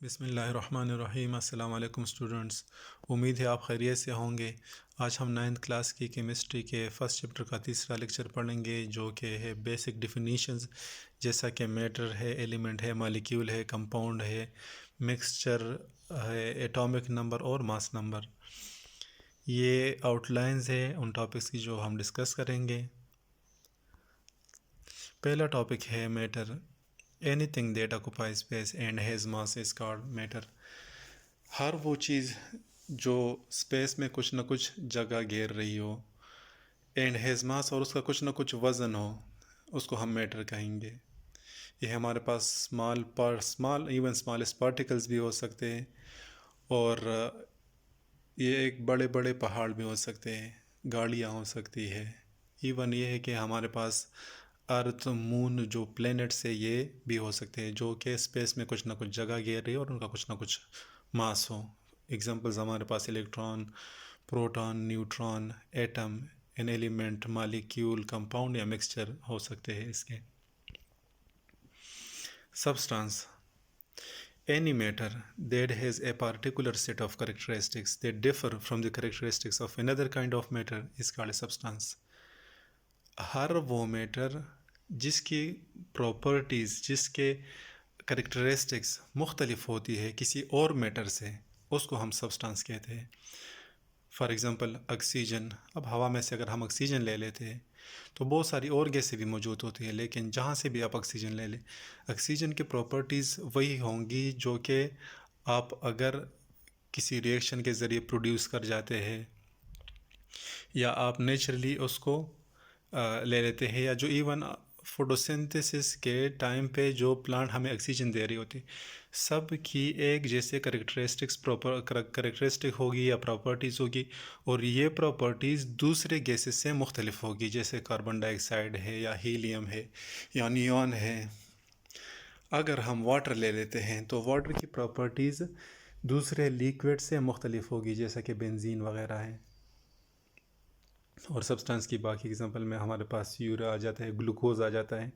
बिस्मिल्लाहिर्रहमानिर्रहीम। अस्सलाम वालेकुम स्टूडेंट्स। उम्मीद है आप खैरियत से होंगे। आज हम 9th क्लास की केमिस्ट्री के फ़र्स्ट चैप्टर का तीसरा लेक्चर पढ़ेंगे जो कि है बेसिक डिफिनीशंस, जैसा कि मैटर है, एलिमेंट है, मॉलिक्यूल है, कंपाउंड है, मिक्सचर है, एटॉमिक नंबर और मास नंबर। ये आउटलाइंस है उन टॉपिक्स की जो हम डिस्कस करेंगे। पहला टॉपिक है matter. Anything that occupy space and has mass is called matter. हर वो चीज़ जो स्पेस में कुछ ना कुछ जगह घेर रही हो एंड हैज़ मास, और उसका कुछ ना कुछ वज़न हो, उसको हम मैटर कहेंगे। ये हमारे पास स्मॉल इवन स्मॉलेस्ट पार्टिकल्स भी हो सकते हैं, और ये एक बड़े बड़े पहाड़ भी हो सकते हैं, गाड़ियाँ हो सकती है। इवन ये है कि हमारे पास अर्थ, मून, जो प्लैनेट्स है, ये भी हो सकते हैं जो कि स्पेस में कुछ ना कुछ जगह घेर रही है और उनका कुछ ना कुछ मास हो। एग्जांपल्स हमारे पास electron, proton, neutron, atom, an element, molecule, compound या मिक्सचर हो सकते हैं इसके। Substance. Any matter that has a particular set of characteristics that differ from the characteristics of another kind of matter is called a substance. हर वो matter जिसकी properties, जिसके characteristics मुख्तलिफ होती है किसी और मैटर से, उसको हम सब्सटेंस कहते हैं। For example oxygen. अब हवा में से अगर हम ऑक्सीजन ले लेते हैं तो बहुत सारी और गैसें भी मौजूद होती है, लेकिन जहाँ से भी आप ऑक्सीजन ले लें, ऑक्सीजन की प्रॉपर्टीज़ वही होंगी जो कि आप अगर किसी रिएक्शन के ज़रिए प्रोड्यूस कर जाते हैं या आप नेचुरली उसको ले लेते हैं, या जो इवन फोटोसिंथेसिस के टाइम पे जो प्लांट हमें ऑक्सीजन दे रही होती, सब की एक जैसे करेक्टरिस्टिक होगी या प्रॉपर्टीज़ होगी, और ये प्रॉपर्टीज़ दूसरे गैसेस से मुख्तलिफ होगी, जैसे कार्बन डाइऑक्साइड है या हीलियम है या नियॉन है। अगर हम वाटर ले लेते हैं तो वाटर की प्रॉपर्टीज़ दूसरे लिक्विड से मुख्तलिफ होगी, जैसा कि बेंजीन वगैरह है। और सब्सटेंस की बाकी एग्जांपल में हमारे पास यूरिया आ जाता है, ग्लूकोज आ जाता है,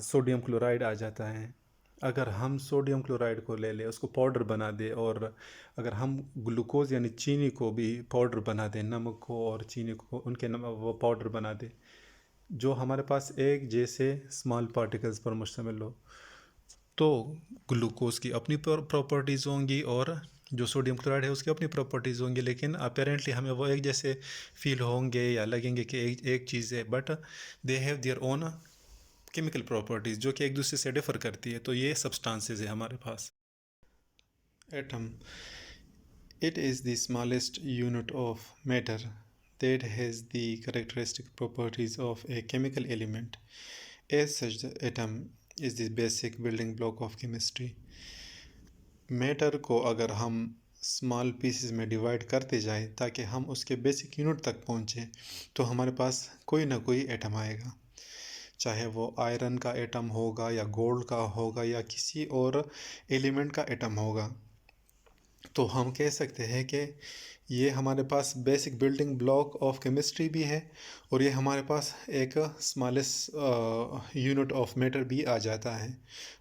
सोडियम क्लोराइड आ जाता है। अगर हम सोडियम क्लोराइड को ले लें, उसको पाउडर बना दें, और अगर हम ग्लूकोज यानी चीनी को भी पाउडर बना दें, नमक को और चीनी को उनके वो पाउडर बना दें, जो हमारे पास एक जैसे स्मॉल पार्टिकल्स पर मुश्तमिल हो, तो ग्लूकोज की अपनी प्रॉपर्टीज़ होंगी और जो सोडियम क्लोराइड है उसकी अपनी प्रॉपर्टीज़ होंगी, लेकिन अपेरेंटली हमें वो एक जैसे फील होंगे या लगेंगे कि एक चीज़ है, but they have their own chemical properties जो कि एक दूसरे से डिफ़र करती है। तो ये सब्सटेंसेस है हमारे पास। Atom. It is the smallest unit of matter that has the characteristic properties of a chemical element. As such, the atom is the basic building block of chemistry. Matter को अगर हम स्मॉल पीसेस में divide करते जाएं ताकि हम उसके basic unit तक पहुंचे, तो हमारे पास कोई ना कोई एटम आएगा, चाहे वो आयरन का एटम होगा या गोल्ड का होगा या किसी और एलिमेंट का एटम होगा। तो हम कह सकते हैं कि ये हमारे पास basic building block of chemistry भी है, और ये हमारे पास एक स्मॉलेस्ट यूनिट ऑफ मैटर भी आ जाता है,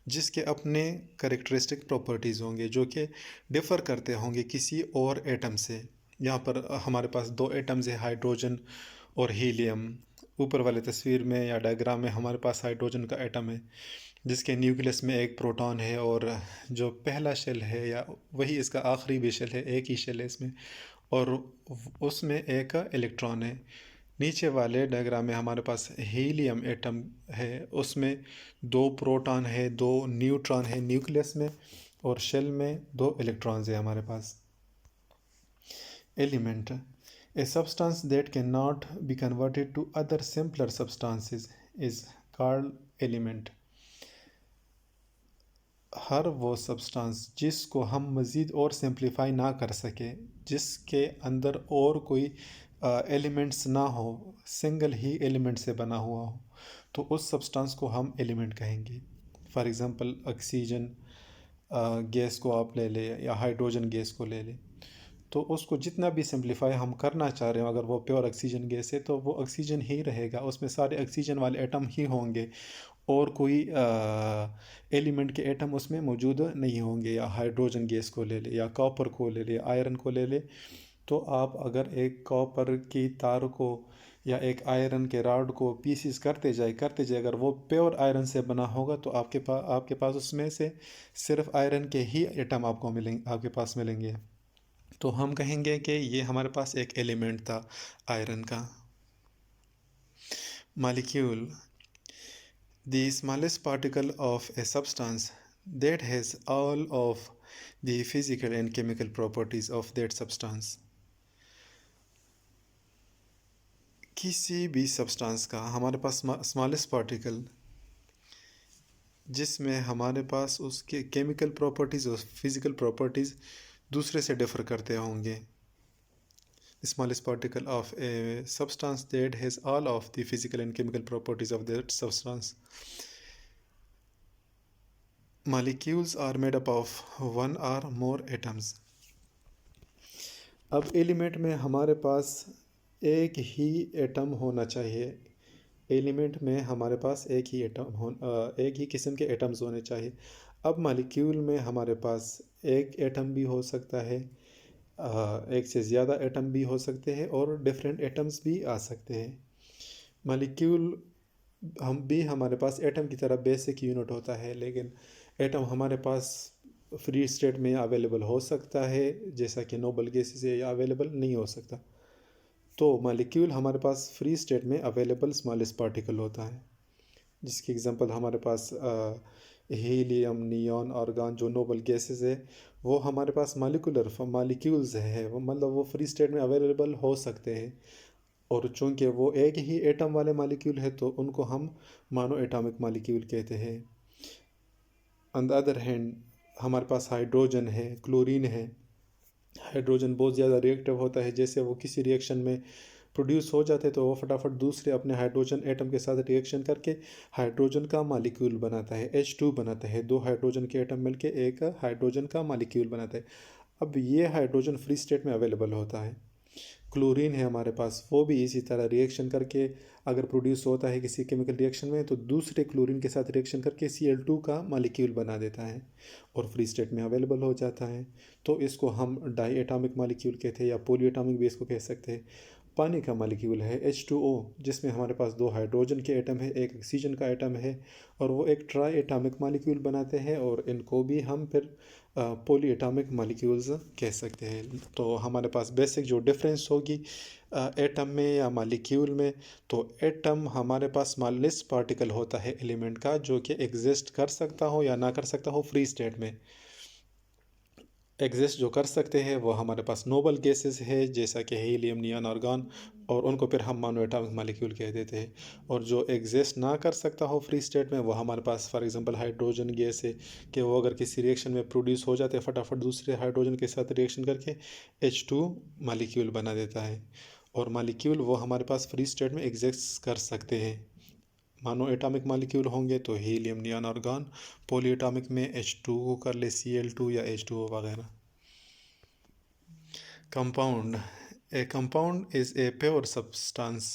जिसके अपने करेक्टरिस्टिक प्रॉपर्टीज़ होंगे जो कि डिफ़र करते होंगे किसी और एटम से। यहाँ पर हमारे पास दो एटम्स हैं, हाइड्रोजन और हीलियम। ऊपर वाले तस्वीर में या डायग्राम में हमारे पास हाइड्रोजन का एटम है जिसके न्यूक्लियस में एक प्रोटॉन है, और जो पहला शेल है या वही इसका आखिरी भी शेल है, एक ही शेल है इसमें, और उसमें एक इलेक्ट्रॉन है। नीचे वाले डायग्राम में हमारे पास हीलियम एटम है, उसमें दो प्रोटॉन है, दो न्यूट्रॉन है न्यूक्लियस में, और शेल में दो इलेक्ट्रॉन्स है हमारे पास। Element. A substance that cannot be converted to other simpler substances is called element. हर वो सब्सटेंस जिसको हम मज़ीद और सिंप्लीफाई ना कर सके, जिसके अंदर और कोई एलिमेंट्स ना हो, सिंगल ही एलिमेंट से बना हुआ हो, तो उस सब्सटेंस को हम एलिमेंट कहेंगे। फॉर एग्ज़ाम्पल ऑक्सीजन गैस को आप ले लें या हाइड्रोजन गैस को ले लें, तो उसको जितना भी सिंप्लीफाई हम करना चाह रहे हो, अगर वो प्योर ऑक्सीजन गैस है तो वो ऑक्सीजन ही रहेगा, उसमें सारे ऑक्सीजन वाले एटम ही होंगे, और कोई एलिमेंट के एटम उसमें मौजूद नहीं होंगे, या हाइड्रोजन गैस को ले ले, या कॉपर को ले ले, आयरन को ले ले, तो आप अगर एक कॉपर की तार को या एक आयरन के रॉड को पीसीस करते जाए, अगर वो प्योर आयरन से बना होगा तो आपके पास उसमें से सिर्फ आयरन के ही एटम आपके पास मिलेंगे। तो हम कहेंगे कि ये हमारे पास एक एलिमेंट था आयरन का। Molecule, the smallest particle of a substance that has all of the physical and chemical properties of that substance। किसी भी सब्सटेंस का हमारे पास स्मॉलेस्ट पार्टिकल जिसमें हमारे पास उसके केमिकल प्रॉपर्टीज़ और फिजिकल प्रॉपर्टीज़ दूसरे से डिफर करते होंगे। Smallest particle of a substance that has all of the physical and chemical properties of that substance. Molecules are made up of one or more atoms। अब element में हमारे पास एक ही atom होना चाहिए। एलिमेंट में हमारे पास एक ही किस्म के एटम्स होने चाहिए। अब मॉलिक्यूल में हमारे पास एक एटम भी हो सकता है, एक से ज़्यादा एटम भी हो सकते हैं, और डिफरेंट एटम्स भी आ सकते हैं। मॉलिक्यूल हमारे पास एटम की तरह बेसिक यूनिट होता है, लेकिन एटम हमारे पास फ्री स्टेट में अवेलेबल हो सकता है, जैसा कि नोबल गैसेस से अवेलेबल नहीं हो सकता। तो मॉलिक्यूल हमारे पास फ्री स्टेट में अवेलेबल स्मॉलेस्ट पार्टिकल होता है, जिसकी एग्जांपल हमारे पास हीलियम, नियॉन, आर्गन, जो नोबल गैसेस है वो हमारे पास मॉलिक्यूल्स है, वो मतलब वो फ्री स्टेट में अवेलेबल हो सकते हैं। और चूँकि वो एक ही एटम वाले मॉलिक्यूल है तो उनको हम मोनो एटॉमिक मॉलिक्यूल कहते हैं। ऑन द अदर हैंड हमारे पास हाइड्रोजन है, क्लोरीन है। हाइड्रोजन बहुत ज़्यादा रिएक्टिव होता है, जैसे वो किसी रिएक्शन में प्रोड्यूस हो जाते हैं तो वो फटाफट दूसरे अपने हाइड्रोजन एटम के साथ रिएक्शन करके हाइड्रोजन का मॉलिक्यूल बनाता है, H2 बनाता है। दो हाइड्रोजन के एटम मिलके एक हाइड्रोजन का मॉलिक्यूल बनाता है। अब ये हाइड्रोजन फ्री स्टेट में अवेलेबल होता है। क्लोरीन है हमारे पास, वो भी इसी तरह रिएक्शन करके अगर प्रोड्यूस होता है किसी केमिकल रिएक्शन में तो दूसरे क्लोरीन के साथ रिएक्शन करके Cl2 का मॉलिक्यूल बना देता है और फ्री स्टेट में अवेलेबल हो जाता है। तो इसको हम डाई एटॉमिक मॉलिक्यूल कहते हैं, या पॉली एटॉमिक भी इसको कह सकते हैं। पानी का मॉलिक्यूल है H2O, जिसमें हमारे पास दो हाइड्रोजन के एटम है, एक ऑक्सीजन का एटम है, और वो एक ट्राई एटॉमिक मॉलिक्यूल बनाते हैं, और इनको भी हम फिर पॉली एटॉमिक मॉलिक्यूल्स कह सकते हैं। तो हमारे पास बेसिक जो डिफरेंस होगी एटम में या मॉलिक्यूल में, तो एटम हमारे पास स्मॉलेस्ट पार्टिकल होता है एलिमेंट का, जो कि एग्जिस्ट कर सकता हो या ना कर सकता हो फ्री स्टेट में। एग्जिस्ट जो कर सकते हैं वो हमारे पास नोबल गैसेस है, जैसा कि हीलियम, नियॉन, आर्गन, और उनको फिर हम मोनो एटॉमिक मॉलिक्यूल कह देते हैं। और जो एग्जिस्ट ना कर सकता हो फ्री स्टेट में वो हमारे पास फॉर एग्जांपल हाइड्रोजन गैस है, कि वो अगर किसी रिएक्शन में प्रोड्यूस हो जाते हैं फटाफट दूसरे हाइड्रोजन के साथ रिएक्शन करके H2 मॉलिक्यूल बना देता है। और मॉलिक्यूल वो हमारे पास फ्री स्टेट में एग्जिस्ट कर सकते हैं। मोनो एटॉमिक मॉलिक्यूल होंगे तो helium, neon, argon. Poly atomic में H2 को कर ले Cl2 या H2O वगैरह। Compound. A compound is a pure substance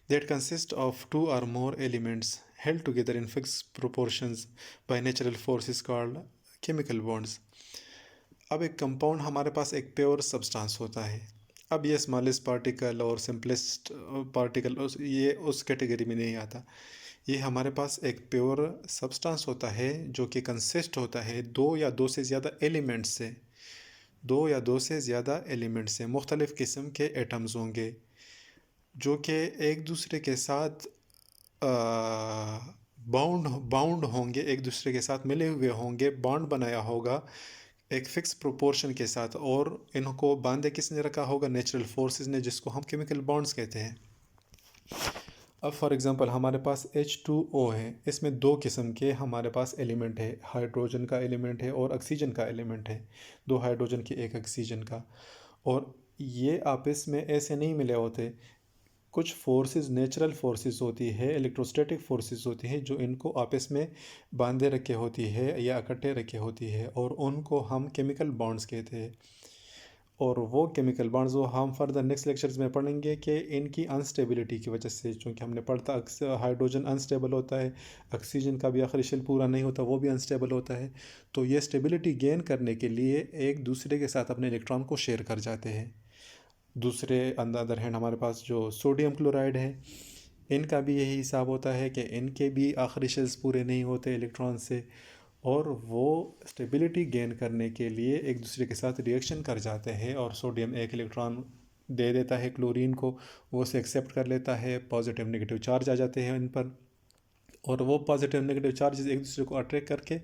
that consists of two or more elements held together in fixed proportions by natural forces called chemical bonds। अब एक compound हमारे पास एक प्योर सब्सटेंस होता है। अब ये स्मॉलेस्ट पार्टिकल और सिंपलेस्ट पार्टिकल ये उस कैटेगरी में नहीं आता। ये हमारे पास एक प्योर सब्सटेंस होता है जो कि कंसिस्ट होता है दो या दो से ज़्यादा एलिमेंट्स से। दो या दो से ज़्यादा एलिमेंट्स से मुख्तलिफ़ किस्म के एटम्स होंगे जो कि एक दूसरे के साथ बाउंड होंगे, एक दूसरे के साथ मिले हुए होंगे, बॉन्ड बनाया होगा एक फ़िक्स प्रोपोर्शन के साथ, और इनको बांधे किसने रखा होगा? नेचुरल फोर्सेस ने, जिसको हम केमिकल बॉन्ड्स कहते हैं। अब फॉर एग्जांपल हमारे पास H2O है, इसमें दो किस्म के हमारे पास एलिमेंट है, हाइड्रोजन का एलिमेंट है और ऑक्सीजन का एलिमेंट है। दो हाइड्रोजन के एक ऑक्सीजन का, और ये आपस में ऐसे नहीं मिले होते। कुछ फोर्सेस नेचुरल फोर्सेस होती है, इलेक्ट्रोस्टैटिक फोर्सेस होती हैं जो इनको आपस में बांधे रखे होती है या इकट्ठे रखे होती है, और उनको हम केमिकल बॉन्ड्स कहते हैं। और वो केमिकल बॉन्ड्स वो हम फर्दर नेक्स्ट लेक्चर्स में पढ़ेंगे कि इनकी अनस्टेबिलिटी की वजह से, चूँकि हमने पढ़ता हाइड्रोजन अनस्टेबल होता है, ऑक्सीजन का भी आखिरी शेल पूरा नहीं होता, वो भी अनस्टेबल होता है। तो ये स्टेबिलिटी गेन करने के लिए एक दूसरे के साथ अपने इलेक्ट्रॉन को शेयर कर जाते हैं। दूसरे अदर हैंड हमारे पास जो सोडियम क्लोराइड है, इनका भी यही हिसाब होता है कि इनके भी आखिरी शेल्स पूरे नहीं होते इलेक्ट्रॉन से, और वो स्टेबिलिटी गेन करने के लिए एक दूसरे के साथ रिएक्शन कर जाते हैं और सोडियम एक इलेक्ट्रॉन दे देता है क्लोरीन को, वो उसे एक्सेप्ट कर लेता है, पॉजिटिव नेगेटिव चार्ज आ जाते हैं इन पर, और वो पॉजिटिव नेगेटिव चार्जेस एक दूसरे को अट्रैक्ट करके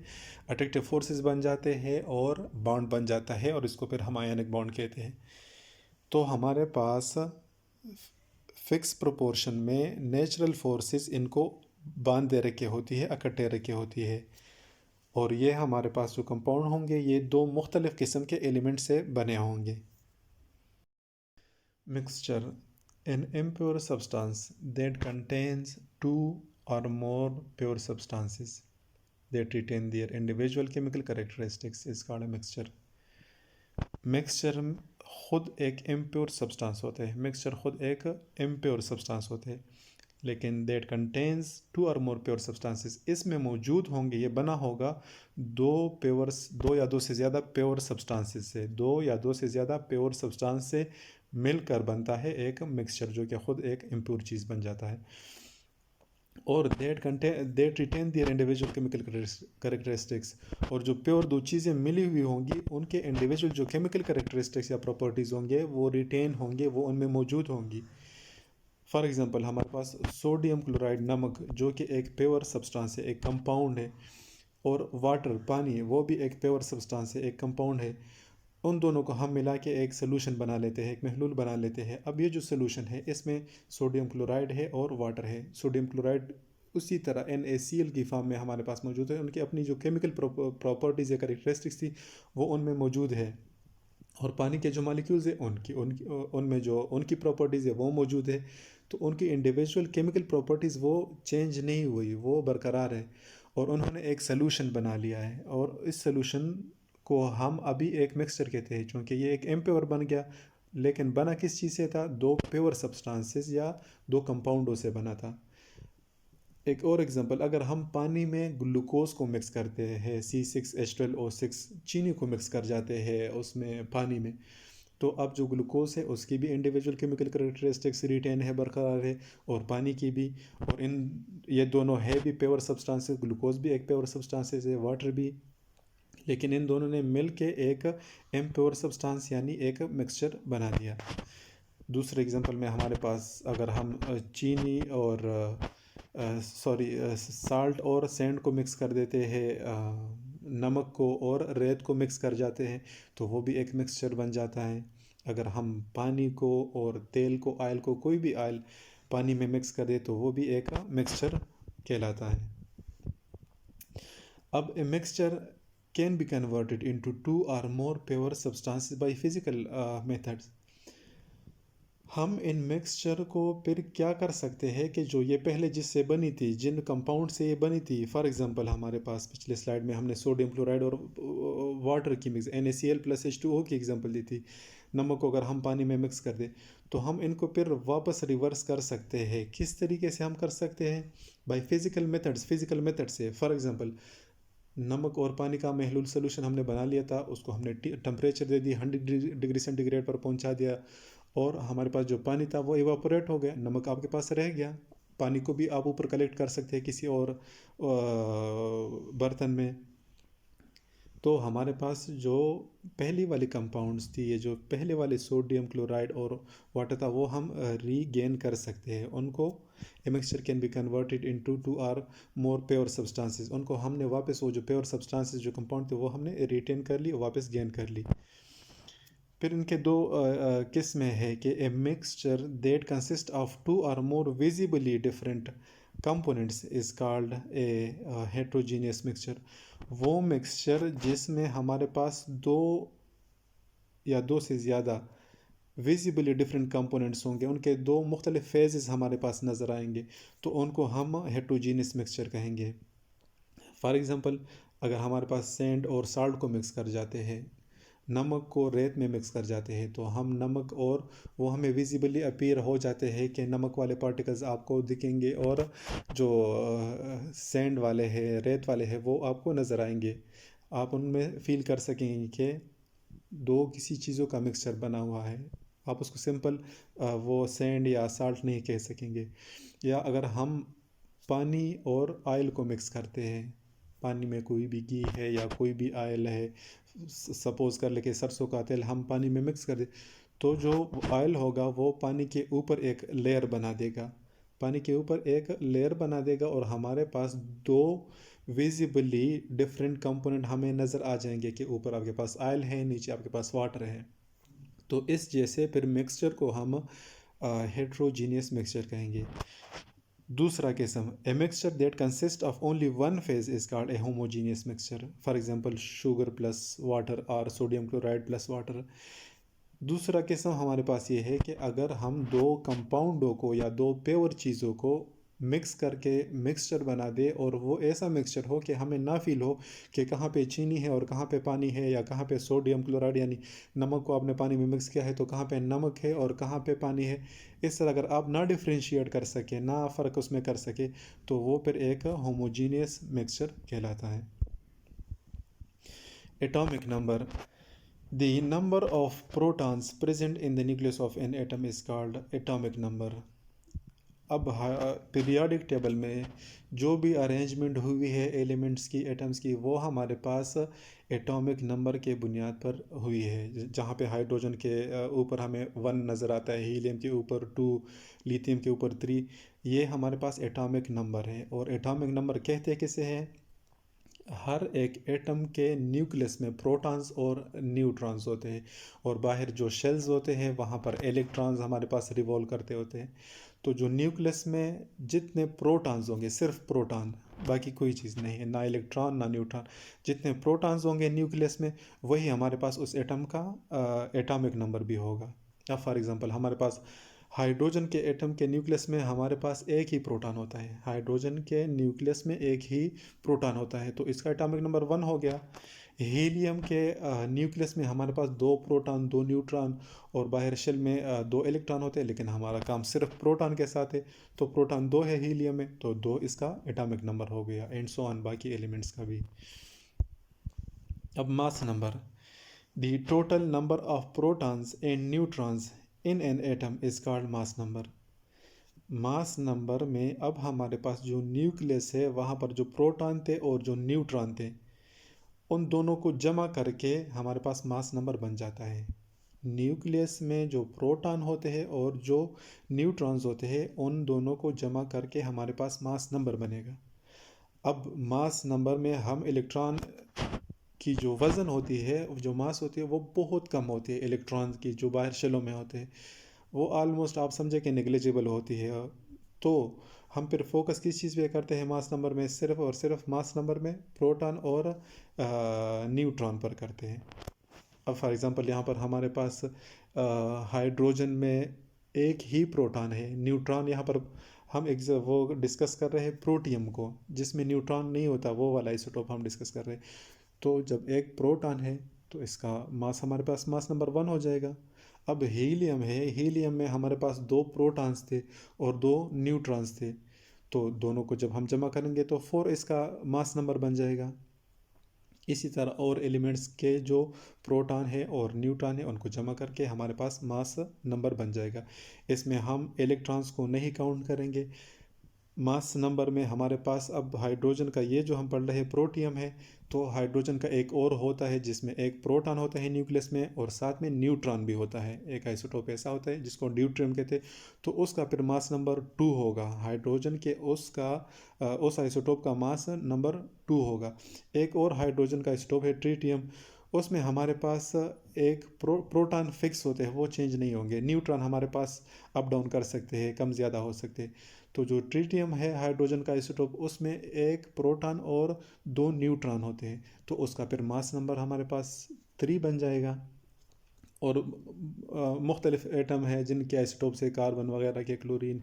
अट्रैक्टिव फोर्सेस बन जाते हैं और बॉन्ड बन जाता है, और इसको फिर हम आयनिक बॉन्ड कहते हैं। तो हमारे पास फिक्स प्रोपोर्शन में नेचुरल फोर्सेस इनको बांध दे रखी होती है, इकट्ठे रखी होती है, और ये हमारे पास जो कंपाउंड होंगे ये दो मुख्तलिफ किस्म के एलिमेंट से बने होंगे। Mixture an impure substance that contains two or more pure substances that retain their individual chemical characteristics is called a mixture. Mixture खुद एक इम्प्योर सब्सटेंस होते हैं, मिक्सचर खुद एक इम्प्योर सब्सटेंस होते हैं, लेकिन that contains two or more pure substances, इसमें मौजूद होंगे, ये बना होगा दो या दो से ज़्यादा प्योर सब्सटेंसेस से, दो या दो से ज़्यादा प्योर सब्सटेंस से मिलकर बनता है एक मिक्सचर, जो कि खुद एक इम्प्योर चीज़ बन जाता है। और that retain their individual chemical characteristics, और जो प्योर दो चीज़ें मिली हुई होंगी उनके इंडिविजुअल जो केमिकल करेक्टरिस्टिक्स या प्रॉपर्टीज़ होंगे वो रिटेन होंगे, वो उनमें मौजूद होंगी। फॉर एग्ज़ाम्पल हमारे पास सोडियम क्लोराइड नमक जो कि एक प्योर सब्सटेंस है, एक कंपाउंड है, और वाटर पानी वो भी एक प्योर सब्सटेंस है, एक कंपाउंड है, उन दोनों को हम मिला के एक सोल्यूशन बना लेते हैं, एक महलूल बना लेते हैं। अब ये जो सोल्यूशन है इसमें सोडियम क्लोराइड है और वाटर है। सोडियम क्लोराइड उसी तरह NaCl की फॉर्म में हमारे पास मौजूद है, उनकी अपनी जो केमिकल प्रॉपर्टीज़ या करेक्टरिस्टिक्स थी वो उनमें मौजूद है, और पानी के जो मालिक्यूल्स हैं उनकी उनकी उनमें जो उनकी प्रॉपर्टीज़ है वो मौजूद है। तो उनकी इंडिविजुअल केमिकल प्रॉपर्टीज़ वो चेंज नहीं हुई, वो बरकरार है, और उन्होंने एक सलूशन बना लिया है, और इस सलूशन को हम अभी एक मिक्सचर कहते हैं, क्योंकि ये एक इम्प्योर बन गया, लेकिन बना किस चीज़ से था? दो प्योर सब्सटेंसेस या दो कंपाउंडों से बना था। एक और एग्जांपल, अगर हम पानी में ग्लूकोज को मिक्स करते हैं, C6H12O6 चीनी को मिक्स कर जाते हैं उसमें पानी में, तो अब जो ग्लूकोज है उसकी भी इंडिविजुअल केमिकल करेक्टरिस्टिक्स रिटेन है, बरकरार है, और पानी की भी, और ये दोनों है भी प्योर सब्सटेंसेस, ग्लूकोज भी एक प्योर सब्सटेंसेस है, वाटर भी, लेकिन इन दोनों ने मिल के एक इम्प्योर सब्सटेंस यानी एक मिक्सचर बना दिया। दूसरे एग्जांपल में हमारे पास अगर हम चीनी और साल्ट और सैंड को मिक्स कर देते हैं, नमक को और रेत को मिक्स कर जाते हैं, तो वो भी एक मिक्सचर बन जाता है। अगर हम पानी को और तेल को, ऑयल को, कोई भी ऑयल पानी में मिक्स कर दे तो वो भी एक मिक्सचर कहलाता है। अब a mixture can be converted into two or more pure substances by physical methods. हम इन मिक्सचर को फिर क्या कर सकते हैं कि जो ये पहले जिससे बनी थी, जिन कंपाउंड से ये बनी थी, फॉर एग्जांपल हमारे पास पिछले स्लाइड में हमने सोडियम क्लोराइड और वाटर की मिक्स NaCl+H2O की एग्जांपल दी थी। नमक को अगर हम पानी में मिक्स कर दें तो हम इनको फिर वापस रिवर्स कर सकते हैं। किस तरीके से हम कर सकते हैं? बाय फिजिकल मेथड से। फॉर एग्जांपल नमक और पानी का महलूल सोल्यूशन हमने बना लिया था, उसको हमने टेम्परेचर दे दी, 100 डिग्री सेंटीग्रेड पर पहुंचा दिया, और हमारे पास जो पानी था वो इवापोरेट हो गया, नमक आपके पास रह गया। पानी को भी आप ऊपर कलेक्ट कर सकते हैं किसी और बर्तन में। तो हमारे पास जो पहली वाली कंपाउंड्स थी, ये जो पहले वाले सोडियम क्लोराइड और वाटर था, वो हम रीगेन कर सकते हैं उनको। A mixture can be converted into two or more pure substances, उनको हमने वापस वो जो प्योर सब्सटेंसेस जो कंपाउंड थे वो हमने रिटेन कर ली, वापस गेन कर ली। फिर इनके दो किस्में हैं कि a mixture that consist of two or more visibly different components is called a heterogeneous mixture. वो मिक्सचर जिसमें हमारे पास दो या दो से ज़्यादा विजिबली डिफरेंट कंपोनेंट्स होंगे, उनके दो मुख्तलिफ फेजेस हमारे पास नज़र आएंगे, तो उनको हम हेट्रोजीनियस मिक्सचर कहेंगे। फॉर एग्ज़ाम्पल अगर हमारे पास सैंड और साल्ट को मिक्स कर जाते हैं, नमक को रेत में मिक्स कर जाते हैं, तो हम नमक और वो हमें विजिबली अपीयर हो जाते हैं कि नमक वाले पार्टिकल्स आपको दिखेंगे और जो सैंड वाले हैं, रेत वाले हैं, वो आपको नज़र आएंगे। आप उनमें फील कर सकेंगे कि दो किसी चीज़ों का मिक्सचर बना हुआ है। आप उसको सिंपल वो सैंड या साल्ट नहीं कह सकेंगे। या अगर हम पानी और ऑयल को मिक्स करते हैं, पानी में कोई भी घी है या कोई भी ऑयल है, सपोज कर ले कि सरसों का तेल हम पानी में मिक्स कर दे, तो जो ऑयल होगा वो पानी के ऊपर एक लेयर बना देगा, पानी के ऊपर एक लेयर बना देगा और हमारे पास दो विजिबली डिफरेंट कंपोनेंट हमें नज़र आ जाएंगे कि ऊपर आपके पास ऑयल है, नीचे आपके पास वाटर है। तो इस जैसे फिर मिक्सचर को हम हेट्रोजीनियस मिक्सचर कहेंगे। दूसरा किस्म, ए mixture that consist of only one phase is called a homogeneous mixture. For example sugar plus water और सोडियम क्लोराइड प्लस वाटर। दूसरा किस्म हमारे पास ये है कि अगर हम दो कंपाउंडों को या दो प्योर चीज़ों को मिक्स करके मिक्सचर बना दे और वो ऐसा मिक्सचर हो कि हमें ना फील हो कि कहाँ पे चीनी है और कहाँ पे पानी है, या कहाँ पे सोडियम क्लोराइड यानी नमक को आपने पानी में मिक्स किया है तो कहाँ पे नमक है और कहाँ पे पानी है। इस तरह अगर आप ना डिफ्रेंशिएट कर सके, ना फ़र्क उसमें कर सके, तो वो फिर एक होमोजीनियस मिक्सचर कहलाता है। Atomic number, the number of protons present in the nucleus of an atom is called atomic number। अब पीरियोडिक टेबल में जो भी अरेंजमेंट हुई है एलिमेंट्स की, एटम्स की, वो हमारे पास एटॉमिक नंबर के बुनियाद पर हुई है। जहाँ पे हाइड्रोजन के ऊपर हमें 1 नज़र आता है, हीलियम के ऊपर 2, लिथियम के ऊपर 3, ये हमारे पास एटॉमिक नंबर है। और एटॉमिक नंबर कहते किसे हैं? हर एक एटम के न्यूक्लियस में प्रोटॉन्स और न्यूट्रॉन्स होते हैं और बाहर जो शेल्स होते हैं वहाँ पर इलेक्ट्रॉन्स हमारे पास रिवॉल्व करते होते हैं। तो जो न्यूक्लियस में जितने प्रोटॉन्स होंगे, सिर्फ प्रोटॉन, बाकी कोई चीज़ नहीं है, ना इलेक्ट्रॉन ना न्यूट्रॉन, जितने प्रोटॉन्स होंगे न्यूक्लियस में वही हमारे पास उस एटम का एटॉमिक नंबर भी होगा। या फॉर एग्जांपल हमारे पास हाइड्रोजन के एटम के न्यूक्लियस में हमारे पास एक ही प्रोटॉन होता है, हाइड्रोजन के न्यूक्लियस में एक ही प्रोटॉन होता है, तो इसका एटॉमिक नंबर 1 हो गया। हीलियम के न्यूक्लियस में हमारे पास 2 प्रोटॉन 2 न्यूट्रॉन और बाहर शेल में 2 इलेक्ट्रॉन होते हैं, लेकिन हमारा काम सिर्फ प्रोटॉन के साथ है, तो प्रोटॉन 2 है हीलियम में, तो 2 इसका एटॉमिक नंबर हो गया, एंड सो ऑन बाकी एलिमेंट्स का भी। अब mass number, the total number of protons and neutrons in an atom is called mass number. Mass number में अब हमारे पास जो न्यूक्लियस है वहाँ पर जो प्रोटॉन थे और जो न्यूट्रॉन थे, उन दोनों को जमा करके हमारे पास मास नंबर बन जाता है। न्यूक्लियस में जो प्रोटॉन होते हैं और जो न्यूट्रॉन्स होते हैं, उन दोनों को जमा करके हमारे पास मास नंबर बनेगा। अब मास नंबर में हम इलेक्ट्रॉन की जो वज़न होती है, जो मास होती है, वो बहुत कम होती है। इलेक्ट्रॉन की जो बाहर शेलों में होते हैं वो ऑलमोस्ट आप समझे कि नेग्लिजिबल होती है। तो हम फिर फोकस किस चीज़ पे करते हैं मास नंबर में? सिर्फ और सिर्फ मास नंबर में प्रोटॉन और न्यूट्रॉन पर करते हैं। अब फॉर एग्जांपल यहाँ पर हमारे पास हाइड्रोजन में एक ही प्रोटॉन है, न्यूट्रॉन यहाँ पर हम एक वो डिस्कस कर रहे हैं प्रोटियम को, जिसमें न्यूट्रॉन नहीं होता, वो वाला आइसोटोप हम डिस्कस कर रहे हैं। तो जब एक प्रोटॉन है तो इसका मास हमारे पास मास नंबर 1 हो जाएगा। अब हीलियम है, हीलियम में हमारे पास 2 प्रोटॉन्स थे और 2 न्यूट्रॉन्स थे, तो दोनों को जब हम जमा करेंगे तो 4 इसका मास नंबर बन जाएगा। इसी तरह और एलिमेंट्स के जो प्रोटॉन है और न्यूट्रॉन है उनको जमा करके हमारे पास मास नंबर बन जाएगा। इसमें हम इलेक्ट्रॉन्स को नहीं काउंट करेंगे। मास नंबर में हमारे पास अब हाइड्रोजन का ये जो हम पढ़ रहे हैं प्रोटियम है, तो हाइड्रोजन का एक और होता है जिसमें एक प्रोटॉन होता है न्यूक्लियस में और साथ में न्यूट्रॉन भी होता है। एक आइसोटोप ऐसा होता है जिसको ड्यूट्रियम कहते हैं, तो उसका फिर मास नंबर 2 होगा। हाइड्रोजन के उस आइसोटोप का मास नंबर 2 होगा। एक और हाइड्रोजन का आइसोटोप है ट्रिटियम, उसमें हमारे पास एक प्रोटॉन फिक्स होते हैं, वो चेंज नहीं होंगे। न्यूट्रॉन हमारे पास अप डाउन कर सकते हैं, कम ज़्यादा हो सकते हैं। तो जो ट्रिटियम है हाइड्रोजन का आइसोटोप, उसमें एक प्रोटॉन और 2 न्यूट्रॉन होते हैं, तो उसका फिर मास नंबर हमारे पास 3 बन जाएगा। और मुख्तलिफ एटम हैं जिनके आइसोटोप से कार्बन वगैरह के, क्लोरीन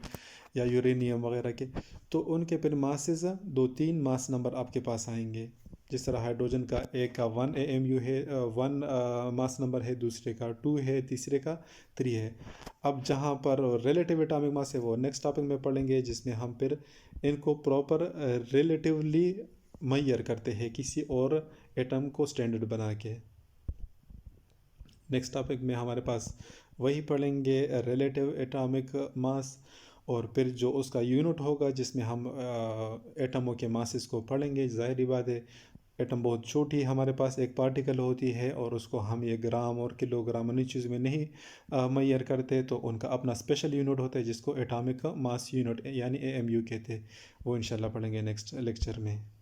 या यूरेनियम वगैरह के, तो उनके फिर मासेस 2-3 मास नंबर आपके पास आएंगे। जिस तरह हाइड्रोजन का एक का 1 AMU है, 1 मास नंबर है, दूसरे का 2 है, तीसरे का 3 है। अब जहाँ पर रिलेटिव एटॉमिक मास है वो नेक्स्ट टॉपिक में पढ़ेंगे, जिसमें हम फिर इनको प्रॉपर रिलेटिवली मैयर करते हैं किसी और एटम को स्टैंडर्ड बना के। नेक्स्ट टॉपिक में हमारे पास वही पढ़ेंगे रिलेटिव एटॉमिक मास, और फिर जो उसका यूनिट होगा जिसमें हम एटमों के मासेस को पढ़ेंगे। ज़ाहिर बात है एटम बहुत छोटी हमारे पास एक पार्टिकल होती है, और उसको हम ये ग्राम और किलोग्राम अन्य चीज़ में नहीं मैयर करते, तो उनका अपना स्पेशल यूनिट होता है जिसको एटॉमिक मास यूनिट यानी AMU कहते हैं। वो इंशाल्लाह पढ़ेंगे नेक्स्ट लेक्चर में।